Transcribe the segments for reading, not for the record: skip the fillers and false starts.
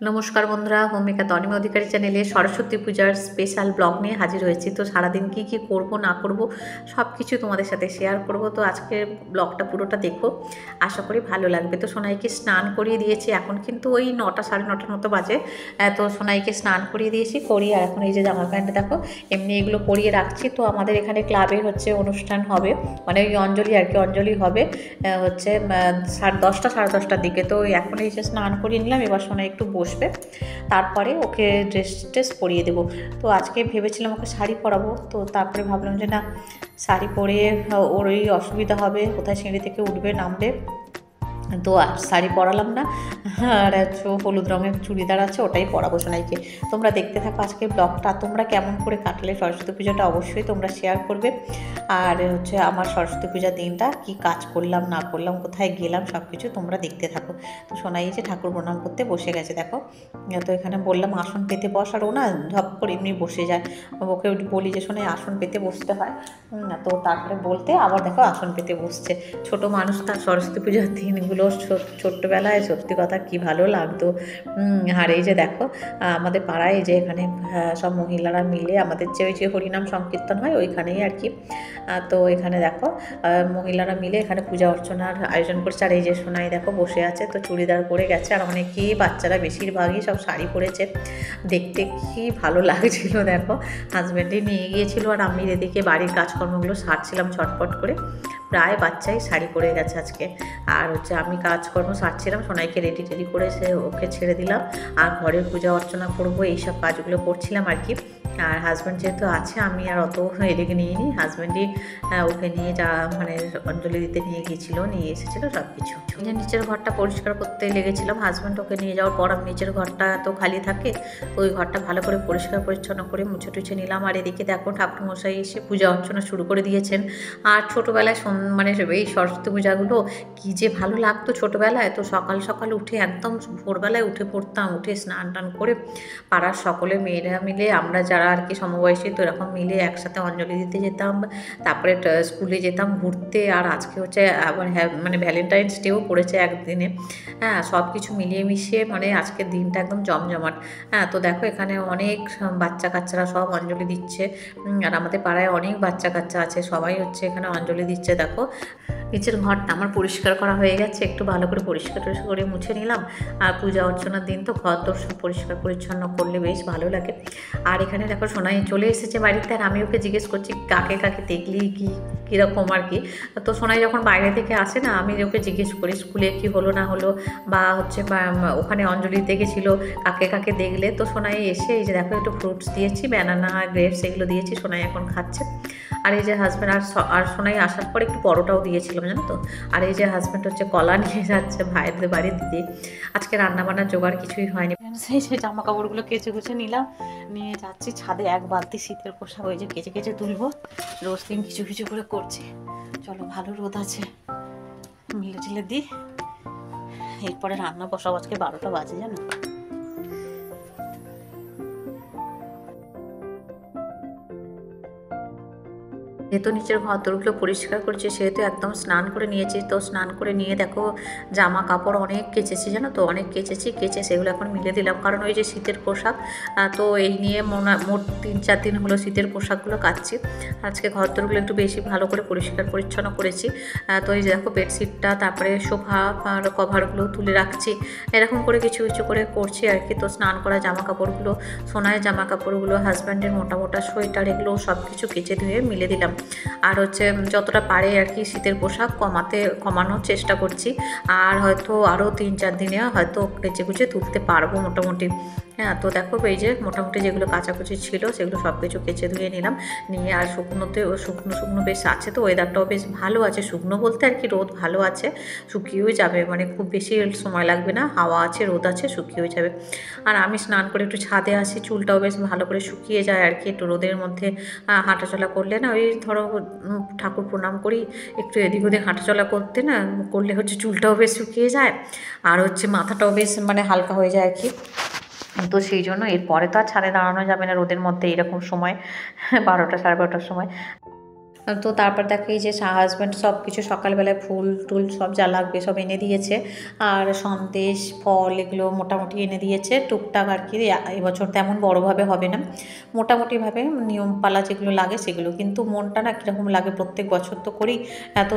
নমস্কার বন্ধুরা, হোমমেকার তনিমা অধিকারী চ্যানেলে সরস্বতী পূজার স্পেশাল ব্লগ নিয়ে হাজির হয়েছি। তো সারাদিন কি করব না করব সব কিছু তোমাদের সাথে শেয়ার করব। তো আজকের ব্লগটা পুরোটা দেখো, আশা করি ভালো লাগবে। তো সোনাইকে স্নান করিয়ে দিয়েছি, এখন কিন্তু ওই 9টা সাড়ে 9টার মতো বাজে। তো সোনাইকে স্নান করিয়ে দিয়েছি, করিয়ে আর এখন এই যে জামা প্যান্ট দেখো এমনি এগুলো পরিয়ে রাখছি। তো আমাদের এখানে ক্লাবের হচ্ছে অনুষ্ঠান হবে, মানে ওই অঞ্জলি আর কি, অঞ্জলি হবে হচ্ছে 10:30 সাড়ে 10টার দিকে। তো এখন এই যে স্নান করিয়ে নিলাম, এবার সোনাই একটু বসবে, তারপরে ওকে ড্রেস পরিয়ে দেবো। তো আজকে ভেবেছিলাম ওকে শাড়ি পরাবো, তো তারপরে ভাবলাম যে না, শাড়ি পরে ওর ওই অসুবিধা হবে, কোথায় সিঁড়ি থেকে উঠবে নামবে, তো আর শাড়ি পরালাম না। আর হলুদ রঙের চুড়িদার আছে, ওটাই পরাবো সোনাইকে। তোমরা দেখতে থাকো আজকের ব্লগটা। তোমরা কেমন করে কাটলে সরস্বতী পুজোটা অবশ্যই তোমরা শেয়ার করবে। আর হচ্ছে আমার সরস্বতী পূজার দিনটা কি কাজ করলাম না করলাম, কোথায় গেলাম, সব কিছু তোমরা দেখতে থাকো। তো সোনাই যে ঠাকুর প্রণাম করতে বসে গেছে দেখো। তো এখানে বললাম আসন পেতে বস, আর ও না ঝপ করে এমনি বসে যায়। ওকে বলি যে সোনাই আসন পেতে বসতে হয়, তো তারপরে বলতে আবার দেখো আসন পেতে বসছে। ছোট মানুষ, তার সরস্বতী পূজার দিনগুলো ছোট্টবেলায় সত্যি কথা কি ভালো লাগতো। আর এই যে দেখো আমাদের পাড়ায় যে এখানে সব মহিলারা মিলে আমাদের যে ওই যে হরিনাম সংকীর্তন হয় ওইখানেই আর কি। তো এখানে দেখো মহিলারা মিলে এখানে পূজা অর্চনার আয়োজন করছে। আর এই যে সোনাই দেখো বসে আছে, তো চুড়িদার পরে গেছে, আর অনেকেই বাচ্চারা বেশিরভাগই সব শাড়ি পরেছে। দেখতে কি ভালো লাগছিল দেখো। হাজব্যান্ডে নিয়ে গিয়েছিল, আর আমি এদিকে বাড়ির কাজকর্মগুলো সারছিলাম ঝটপট করে। প্রায় বাচ্চাই শাড়ি পরে গেছে আজকে। আর হচ্ছে আমি কাজকর্ম সারছিলাম, সোনাইকে রেডি করে ওকে ছেড়ে দিলাম, আর ঘরের পূজা অর্চনা করবো এইসব কাজগুলো করছিলাম আর কি। আর হাজব্যান্ড যেহেতু আছে, আমি আর অত এদিকে নিয়ে নিই, হাজব্যান্ডই ওকে নিয়ে মানে অঞ্জলি দিতে নিয়ে গিয়েছিলো, নিয়ে এসেছিলো সব কিছু। নিচের ঘরটা পরিষ্কার করতে লেগেছিলাম, হাজব্যান্ড ওকে নিয়ে যাওয়ার পর আমি নিচের ঘরটা তো খালি থাকে, তো ওই ঘরটা ভালো করে পরিষ্কার পরিচ্ছন্ন করে মুছে টুছে নিলাম। আর এদিকে দেখো ঠাকুরমশাই এসে পূজা অর্চনা শুরু করে দিয়েছেন। আর ছোটোবেলায় মানে এই সরস্বতী পূজাগুলো কী যে ভালো লাগতো ছোটোবেলায়। তো সকাল সকাল উঠে একদম ভোরবেলায় উঠে পড়তাম, উঠে স্নান টান করে পাড়ার সকলে মেয়েরা মিলে, আমরা যারা আর কি সমবয়সী, তো এরকম মিলে একসাথে অঞ্জলি দিতে যেতাম, তারপরে স্কুলে যেতাম ঘুরতে। আর আজকে হচ্ছে আবার মানে ভ্যালেন্টাইন্স ডেও পড়েছে একদিনে। হ্যাঁ, সব কিছু মিলিয়ে মিশিয়ে মানে আজকের দিনটা একদম জমজমাট। হ্যাঁ, তো দেখো এখানে অনেক বাচ্চা কাচ্চারা সব অঞ্জলি দিচ্ছে। আর আমাদের পাড়ায় অনেক বাচ্চা কাচ্চা আছে, সবাই হচ্ছে এখানে অঞ্জলি দিচ্ছে দেখো। নিচের ঘরটা আমার পরিষ্কার করা হয়ে গেছে, একটু ভালো করে পরিষ্কার করে মুছে নিলাম। আর পূজা অর্চনার দিন তো ঘর দোর সব পরিষ্কার পরিচ্ছন্ন করলে বেশ ভালো লাগে। আর এখানে দেখো সোনাই চলে এসেছে বাড়িতে, আর আমি ওকে জিজ্ঞেস করছি কাকে কাকে দেখলি, কীরকম আর কি। তো সোনাই যখন বাইরে থেকে আসে না, আমি ওকে জিজ্ঞেস করি স্কুলে কি হলো না হলো, বা হচ্ছে ওখানে অঞ্জলি দেখেছিল কাকে কাকে দেখলে। তো সোনাই এসে এই যে দেখো একটু ফ্রুটস দিয়েছি, ব্যানানা গ্রেপস এগুলো দিয়েছি, সোনাই এখন খাচ্ছে। আর এই যে হাজব্যান্ড আর সোনাই আসার পর একটু পরোটাও দিয়েছিলাম জানো তো। আর এই যে হাজব্যান্ড হচ্ছে কলা নিয়ে যাচ্ছে ভাইয়ের বাড়ি দিতে। আজকে রান্নাবান্নার জোগাড় কিছুই হয়নি, সেই জামা কাপড়গুলো কেচে কুচে নিলাম, নিয়ে যাচ্ছি ছাদে। এক বালতি শীতের পোশাক ওই যে কেচে তুলবো, রোজ দিন কিছু কিছু করে করছি। চলো, ভালো রোদ আছে, মিলে টিলে দিই, এরপরে রান্না বসাবো। আজকে 12টা বাজে জানো। যেহেতু নিচের ঘর দোরগুলো পরিষ্কার করছি, সেহেতু একদম স্নান করে নিয়েছি। তো স্নান করে নিয়ে দেখো জামা কাপড় অনেক কেচেছি জানো তো, অনেক কেচে সেগুলো এখন মিলে দিলাম, কারণ ওই যে শীতের পোশাক, তো এই নিয়ে মোট 3-4 দিন হলো শীতের পোশাকগুলো কাচ্ছি। আজকে ঘর দোরগুলো একটু বেশি ভালো করে পরিষ্কার পরিচ্ছন্ন করেছি। তো এই যে দেখো বেডশিটটা, তারপরে সোফা কভারগুলো তুলে রাখছি, এরকম করে কিছু কিছু করে করছি আর কি। তো স্নান করা জামা কাপড়গুলো, সোনায় জামা কাপড়গুলো, হাজব্যান্ডের মোটা মোটা সোয়েটার, এগুলো সব কিছু কেচে ধুয়ে মিলে দিলাম। আর হচ্ছে যতটা পারে আর কি শীতের পোশাক কমানোর চেষ্টা করছি। আর হয়তো আরও 3-4 দিনে হয়তো কেচে কুচে তুলতে পারবো মোটামুটি। হ্যাঁ, তো দেখো এই যে মোটামুটি যেগুলো কাচাকুচি ছিল সেগুলো সব কিছু কেচে ধুয়ে নিলাম, নিয়ে আর শুকনো বেশ আছে। তো ওয়েদারটাও বেশ ভালো আছে, শুকনো বলতে আর কি রোদ ভালো আছে, শুকিয়েও যাবে, মানে খুব বেশি সময় লাগবে না, হাওয়া আছে রোদ আছে, শুকিয়েও যাবে। আর আমি স্নান করে একটু ছাদে আসি, চুলটাও বেশ ভালো করে শুকিয়ে যায় আর কি, একটু রোদের মধ্যে হাঁটাচলা করলে না, ওই ধরো ঠাকুর প্রণাম করি, একটু এদিক ওদিক হাঁটাচলা করলে হচ্ছে চুলটাও বেশ শুকিয়ে যায়, আর হচ্ছে মাথাটাও বেশ মানে হালকা হয়ে যায় আর কি। তো সেই জন্য এরপরে তো আর ছাদে দাঁড়ানো যাবে না রোদের মধ্যে এরকম সময়, 12টা সাড়ে 12টার সময়। তো তারপর দেখো এই যে হাজব্যান্ড সব কিছু সকালবেলায় ফুল টুল সব যা লাগবে সব এনে দিয়েছে, আর সন্দেশ ফল এগুলো মোটামুটি এনে দিয়েছে টুকটাক আর কি। এবছর তেমন বড়োভাবে হবে না, মোটামুটিভাবে নিয়মপালা যেগুলো লাগে সেগুলো। কিন্তু মনটা না কীরকম লাগে, প্রত্যেক বছর তো করি, এত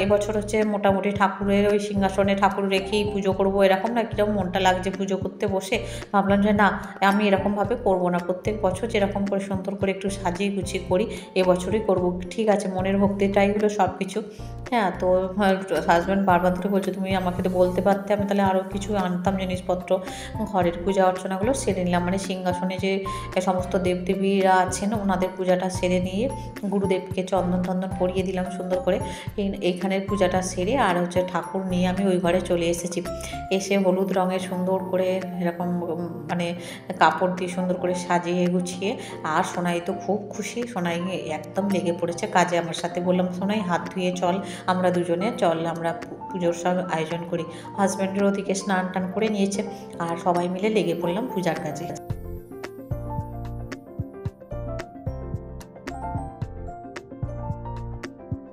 এবছর হচ্ছে মোটামুটি ঠাকুরের ওই সিংহাসনে ঠাকুর রেখেই পুজো করবো, এরকম না কীরকম মনটা লাগছে পুজো করতে বসে। ভাবলাম যে না, আমি এরকমভাবে করবো না, প্রত্যেক বছর যেরকম করে সুন্দর করে একটু সাজিয়ে গুছিয়ে করি এবছরই করবো। ঠিক আছে, মনের ভক্তিটাই হলো সব কিছু। হ্যাঁ, তো হাজব্যান্ড বারবার ধরে বলছে তুমি আমাকে তো বলতে পারতে, আমি তাহলে আরও কিছু আনতাম জিনিসপত্র, ঘরের পূজা অর্চনাগুলো সেরে নিলাম। মানে সিংহাসনে যে সমস্ত দেবদেবীরা আছেন ওনাদের পূজাটা সেরে নিয়ে গুরুদেবকে চন্দন টন্দন পরিয়ে দিলাম সুন্দর করে। এইখানের পূজাটা সেরে আর হচ্ছে ঠাকুর নিয়ে আমি ওই ঘরে চলে এসেছি। এসে হলুদ রঙের সুন্দর করে এরকম মানে কাপড় দিয়ে সুন্দর করে সাজিয়ে গুছিয়ে, আর সোনাই তো খুব খুশি, সোনাই একদম লেগে পড়েছে কাজে আমার সাথে। বললাম সোনাই হাত ধুয়ে চল, আমরা দুজনে চল আমরা পুজোর সব আয়োজন করি। হাজব্যান্ডের ওদিকে স্নান টান করে নিয়েছে আর সবাই মিলে লেগে পড়লাম পূজার কাজে।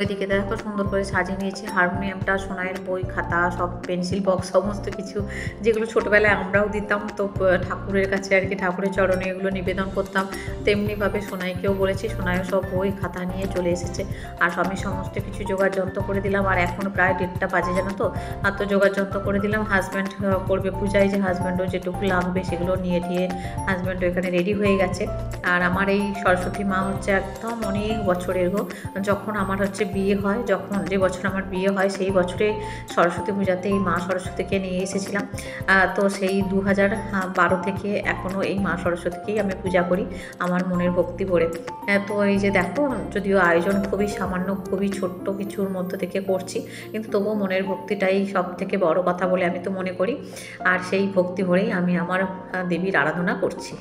ওইদিকে দেখো সুন্দর করে সাজিয়ে নিয়েছি হারমোনিয়ামটা, সোনাইয়ের বই খাতা সব পেন্সিল বক্স সমস্ত কিছু, যেগুলো ছোটোবেলায় আমরাও দিতাম তো ঠাকুরের কাছে আর কি, ঠাকুরের চরণে এগুলো নিবেদন করতাম। তেমনিভাবে সোনাইকেও বলেছি, সোনাইও সব বই খাতা নিয়ে চলে এসেছে। আর আমি সমস্ত কিছু জোগাড় যন্ত্র করে দিলাম, আর এখনও প্রায় 1:30টা বাজে জানো তো। আর তো জোগাড় যন্ত্র করে দিলাম, হাজব্যান্ড করবে পূজায়, যে হাজব্যান্ডও যেটুকু লাগবে সেগুলো নিয়ে হাজব্যান্ডও এখানে রেডি হয়ে গেছে। আর আমার এই সরস্বতী মা হচ্ছে একদম অনেক বছরের গো, যখন আমার হচ্ছে বিয়ে হয়, যে বছর আমার বিয়ে হয় সেই বছরে সরস্বতী পূজাতে এই মা সরস্বতীকে নিয়ে এসেছিলাম। তো সেই 2012 থেকে এখনও এই মা সরস্বতীকেই আমি পূজা করি আমার মনের ভক্তি ভরে। তো এই যে দেখো, যদিও আয়োজন খুবই সামান্য, খুবই ছোট্ট কিছুর মধ্যে থেকে করছি, কিন্তু তবুও মনের ভক্তিটাই সব থেকে বড় কথা বলে আমি তো মনে করি। আর সেই ভক্তি ভরেই আমি আমার দেবীর আরাধনা করছি।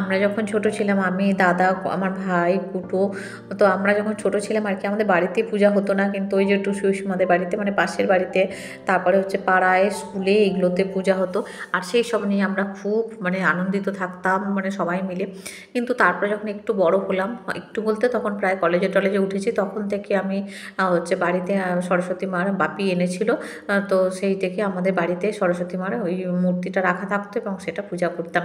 আমরা যখন ছোট ছিলাম, আমি দাদা আমার ভাই কুটো, তো আমরা যখন ছোট ছিলাম আর কি, আমাদের বাড়িতে পূজা হতো না, কিন্তু ওই যে টুসু আমাদের বাড়িতে মানে পাশের বাড়িতে, তারপরে হচ্ছে পাড়ায় স্কুলে এগুলোতে পূজা হতো। আর সেই সব নিয়ে আমরা খুব মানে আনন্দিত থাকতাম মানে সবাই মিলে। কিন্তু তারপরে যখন একটু বড় হলাম, একটু বলতে তখন প্রায় কলেজে উঠেছি, তখন থেকে আমি হচ্ছে বাড়িতে সরস্বতী মার বাপি এনেছিল, তো সেই থেকে আমাদের বাড়িতে সরস্বতী মার ওই মূর্তিটা রাখা থাকতো এবং সেটা পূজা করতাম।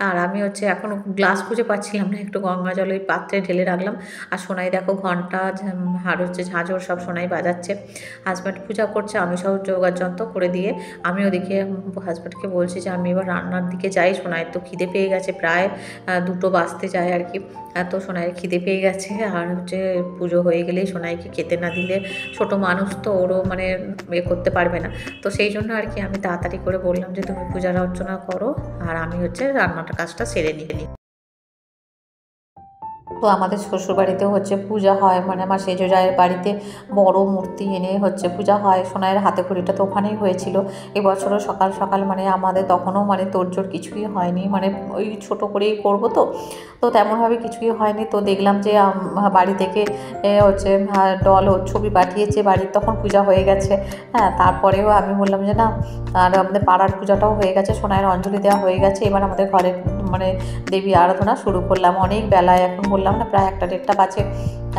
আর আমি হচ্ছে এখনও গ্লাস খুঁজে পাচ্ছিলাম না, একটু গঙ্গা জল ওই পাত্রে ঢেলে রাখলাম। আর সোনাই দেখো ঘন্টা আর হচ্ছে ঝাঁঝর সব সোনাই বাজাচ্ছে। হাজব্যান্ড পূজা করছে, আমি সব জোগাড় যন্ত্র করে দিয়ে আমি ওদিকে হাজব্যান্ডকে বলছি যে আমি এবার রান্নার দিকে যাই। সোনাইয়ের তো খিদে পেয়ে গেছে, প্রায় 2টো বাজতে যায় আর কি। তো সোনাইয়ের খিদে পেয়ে গেছে, আর হচ্ছে পুজো হয়ে গেলেই সোনাইকে খেতে না দিলে ছোট মানুষ তো ওরও মানে করতে পারবে না। তো সেই জন্য আর কি আমি তাড়াতাড়ি করে বললাম যে তুমি পূজা অর্চনা করো আর আমি হচ্ছে রান্নাটা কাজটা সেরে নিই। তো আমাদের শ্বশুরবাড়িতেও হচ্ছে পূজা হয়, মানে আমার সেজ জায়ের বাড়িতে বড় মূর্তি এনে হচ্ছে পূজা হয়। সোনাইয়ের হাতে খড়িটা তো ওখানেই হয়েছিল। এবছরও সকাল সকাল মানে আমাদের তখনও মানে তোড়জোড় কিছুই হয়নি, মানে ওই ছোটো করেই করবো তো তেমনভাবে কিছুই হয়নি। তো দেখলাম যে বাড়ি থেকে হচ্ছে ডল ছবি পাঠিয়েছে বাড়ির, তখন পূজা হয়ে গেছে। হ্যাঁ, তারপরেও আমি বললাম যে না, আর আমাদের পাড়ার পূজাটাও হয়ে গেছে, সোনাইয়ের অঞ্জলি দেওয়া হয়ে গেছে, এবার আমাদের ঘরের মানে দেবী আরাধনা শুরু করলাম। অনেক বেলায়, এখন বললাম না প্রায় 1টা 1:30টা বাজে।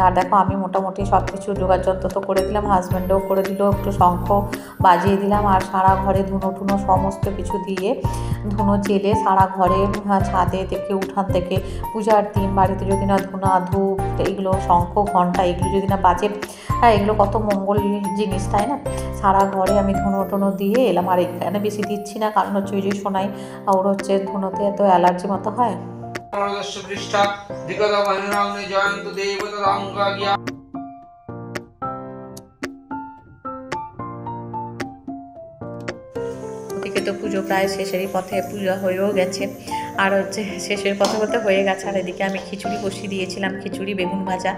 আর দেখো আমি মোটামুটি সব কিছু জোগাড় যন্ত্র তো করে দিলাম, হাজব্যান্ডও করে দিল, একটু শঙ্খ বাজিয়ে দিলাম। আর সারা ঘরে ধুনো টুনো সমস্ত কিছু দিয়ে ধুনো জেলে সারা ঘরে ছাদে থেকে উঠান থেকে পূজার দিন বাড়িতে যদি না ধুনা ধূপ এগুলো শঙ্খ ঘণ্টা এগুলো যদি না বাজে, হ্যাঁ এগুলো কত মঙ্গল জিনিস তাই না। সারা ঘরে আমি ধুনো টুনো দিয়ে এলাম। আর এখানে বেশি দিচ্ছি না, কারণ হচ্ছে ওই যে সোনাই ওর হচ্ছে ধুনোতে এত অ্যালার্জি মতো হয়। পৃষ্ঠা বিগত মহিমাগ্নি জয়ন্ত দেবতাঙ্গিয়া। ওদিকে তো পুজো প্রায় শেষেরই পথে, পুজো হয়েও গেছে, আর হচ্ছে শেষের পথে পথে হয়ে গেছে। আর এদিকে আমি খিচুড়ি বসিয়ে দিয়েছিলাম, খিচুড়ি, বেগুন ভাজা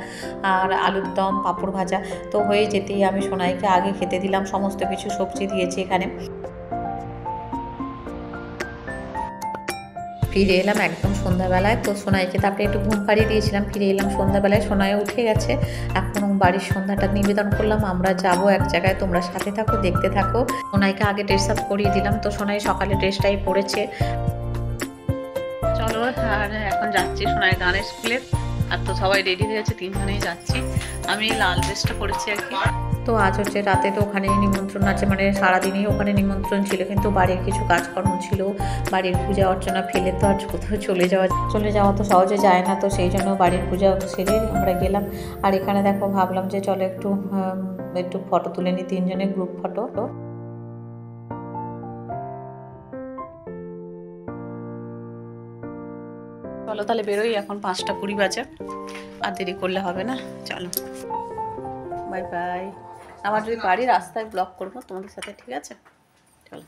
আর আলুর দম, পাঁপড় ভাজা। তো হয়ে যেতেই আমি সোনাইকে আগে খেতে দিলাম, সমস্ত কিছু সবজি দিয়েছি এখানে। ফিরে এলাম একদম সন্ধ্যাবেলায়। তো সোনাইকে তারপরে একটু ঘুম পাড়িয়ে দিয়েছিলাম, ফিরে এলাম সন্ধ্যাবেলায়। সোনাই উঠে গেছে, এখন বাড়ির সন্ধ্যাটা নিবেদন করলাম। আমরা যাব এক জায়গায়, তোমরা সাথে থাকো, দেখতে থাকো। সোনাইকে আগে ড্রেস আপ করিয়ে দিলাম, তো সোনাই সকালে ড্রেসটাই পরেছে। চলো, আর এখন যাচ্ছি সোনাই গানের স্কুলে। আর তো সবাই রেডি হয়েছে, তিনজনেই যাচ্ছি। আমি লাল ড্রেসটা পরেছি আর কি। তো আজ হচ্ছে রাতে তো ওখানেই নিমন্ত্রণ আছে, মানে সারাদিনই ওখানে নিমন্ত্রণ ছিল, কিন্তু বাড়ির কিছু কাজকর্ম ছিল, বাড়ির পূজা অর্চনা ফেলে তো আর কোথাও চলে যাওয়া তো সহজে যায় না। তো সেই জন্য বাড়ির পূজা সেরে আমরা গেলাম। আর এখানে দেখো, ভাবলাম যে চলো একটু ফটো তুলে নিই, তিনজনের গ্রুপ ফটো। চলো তাহলে বেরোই, এখন 5:20 বাজে, আর দেরি করলে হবে না। চলো, বাই বাই। আমার যদি বাড়ি রাস্তায় ব্লগ করবো তোমাদের সাথে, ঠিক আছে? চলো।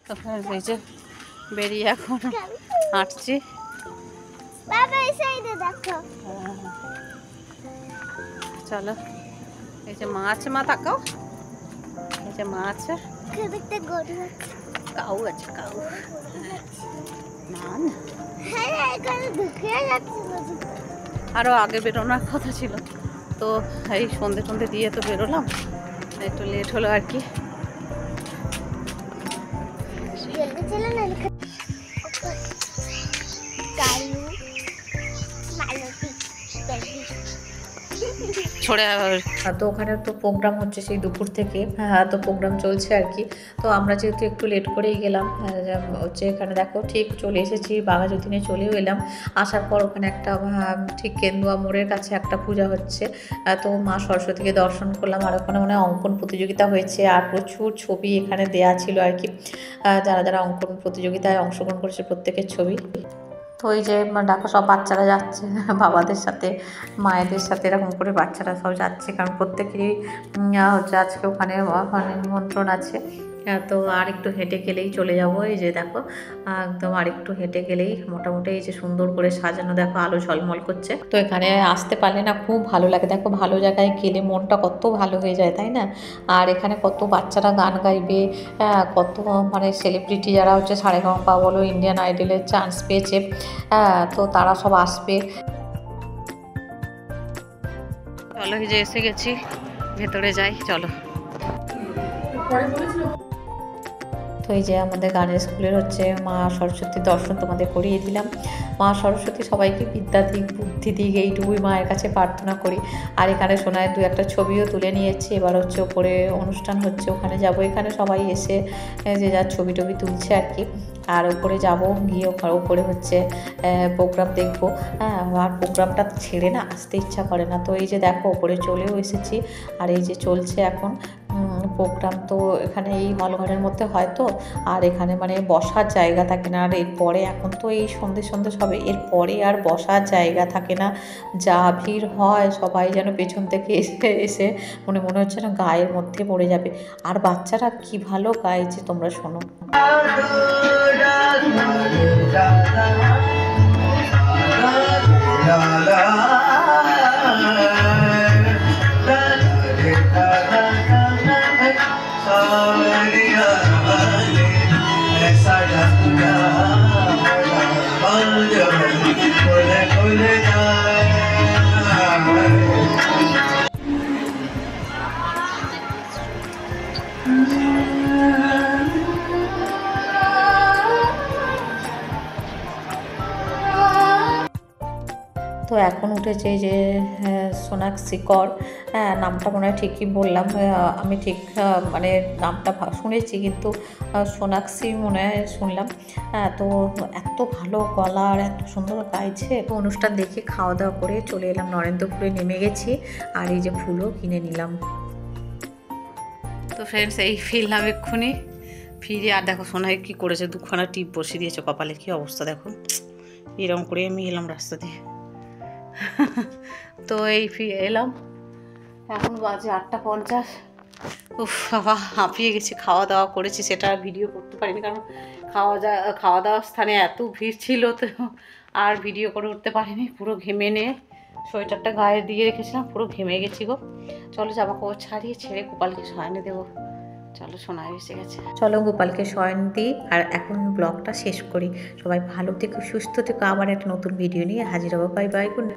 তো এই যে বেরিয়ে এখন হাঁটছি। চলো, এই যে মা আছে, মা তাকাও, এই যে মা আছে, কাউ আছে, কাউ। আরো আগে বেরোনোর কথা ছিল, তো এই সন্ধে টন্ধে দিয়ে তো বেরোলাম, একটু লেট হলো আর কি। তো ওখানে তো প্রোগ্রাম হচ্ছে সেই দুপুর থেকে, তো প্রোগ্রাম চলছে আর কি। তো আমরা যেহেতু একটু লেট করেই গেলাম, হচ্ছে এখানে দেখো ঠিক চলে এসেছি, বাঘাযতীনে চলেও এলাম। আসার পর ওখানে একটা ঠিক কেন্দুয়া মোড়ের কাছে একটা পূজা হচ্ছে, তো মা সরস্বতীকে দর্শন করলাম। আর ওখানে মনে হয় অঙ্কন প্রতিযোগিতা হয়েছে, আর প্রচুর ছবি এখানে দেয়া ছিল আর কি। যারা যারা অঙ্কন প্রতিযোগিতায় অংশগ্রহণ করেছে প্রত্যেকের ছবি। তো ওই যে দেখো, সব বাচ্চারা যাচ্ছে বাবাদের সাথে, মায়েদের সাথে, এরকম করে বাচ্চারা সব যাচ্ছে, কারণ প্রত্যেকেরই হচ্ছে আজকে ওখানে নিমন্ত্রণ আছে। তো আর একটু হেঁটে গেলেই চলে যাব। এই যে দেখো, একদম আর একটু হেঁটে গেলেই মোটামুটি এই যে সুন্দর করে সাজানো, দেখো আলো ঝলমল করছে। তো এখানে আসতে পারলে না খুব ভালো লাগে, দেখো ভালো জায়গায় গেলে মনটা কত ভালো হয়ে যায়, তাই না? আর এখানে কত বাচ্চারা গান গাইবে, কত মানে সেলিব্রিটি যারা হচ্ছে সারেগামাপা বলো, ইন্ডিয়ান আইডলের চান্স পেয়েছে, তো তারা সব আসবে। চলো, এই যে এসে গেছি, ভেতরে যাই, চলো। তো এই যে আমাদের গানের স্কুলের হচ্ছে মা সরস্বতীর দর্শন তোমাদের করিয়ে দিলাম। মা সরস্বতী সবাইকে বিদ্যা দিক, বুদ্ধি দিক, এইটুকুই মায়ের কাছে প্রার্থনা করি। আর এখানে সোনায় 2-1টা ছবিও তুলে নিয়েছি। এবার হচ্ছে ওপরে অনুষ্ঠান হচ্ছে, ওখানে যাব। এখানে সবাই এসে যে যার ছবি টবি তুলছে আর কি। আর ওপরে যাব, গিয়ে ওপরে হচ্ছে প্রোগ্রাম দেখবো। আর প্রোগ্রামটা ছেড়ে না আসতে ইচ্ছা করে না। তো এই যে দেখো, ওপরে চলেও এসেছি, আর এই যে চলছে এখন প্রোগ্রাম। তো এখানে এই হল ঘরের মধ্যে হয় তো, আর এখানে মানে বসার জায়গা থাকে না। আর এরপরে এখন তো এই সন্ধ্যে সবে, এরপরে আর বসার জায়গা থাকে না, যা ভিড় হয়, সবাই যেন পেছন থেকে এসে মনে হচ্ছে না গায়ের মধ্যে পড়ে যাবে। আর বাচ্চারা কি ভালো গাইছে, তোমরা শোনো। তো এখন উঠেছে যে সোনাক্ষী কর, নামটা মনে হয় ঠিকই বললাম, আমি ঠিক মানে নামটা শুনেছি, কিন্তু সোনাক্ষী মনে হয় শুনলাম। তো এত ভালো গলা আর এত সুন্দর গাইছে। তো অনুষ্ঠান দেখে খাওয়া দাওয়া করে চলে এলাম নরেন্দ্রপুরে, নেমে গেছি। আর এই যে ফুলও কিনে নিলাম। তো ফ্রেন্ডস, এই ফিরলাম এক্ষুনি, ফিরে আর দেখো সোনাই কি করেছে, 2খানা টিপ বসিয়ে দিয়েছে কপালে, কি অবস্থা দেখো, এরকম করে আমি এলাম রাস্তা দিয়ে। তো এই এলাম, এখন বাজে 8:50। উফ বাবা, হাঁপিয়ে গেছি। খাওয়া দাওয়া করেছি, সেটা আর ভিডিও করতে পারিনি, কারণ খাওয়া দাওয়ার স্থানে এত ভিড় ছিল, তো আর ভিডিও করে উঠতে পারিনি। পুরো ঘেমে নিয়ে সোয়েটারটা গায়ে দিয়ে রেখেছিলাম, পুরো ঘেমে গেছি গো। চলো জামা কাপড় ছেড়ে গোপালকে শয়নে দেবো। চলো, শোনায় এসে গেছে। চলো গোপালকে শয়ন দিই আর এখন ব্লগটা শেষ করি। সবাই ভালো থেকো, সুস্থ থেকো। আবার একটা নতুন ভিডিও নিয়ে হাজির হবো। Bye bye, good night.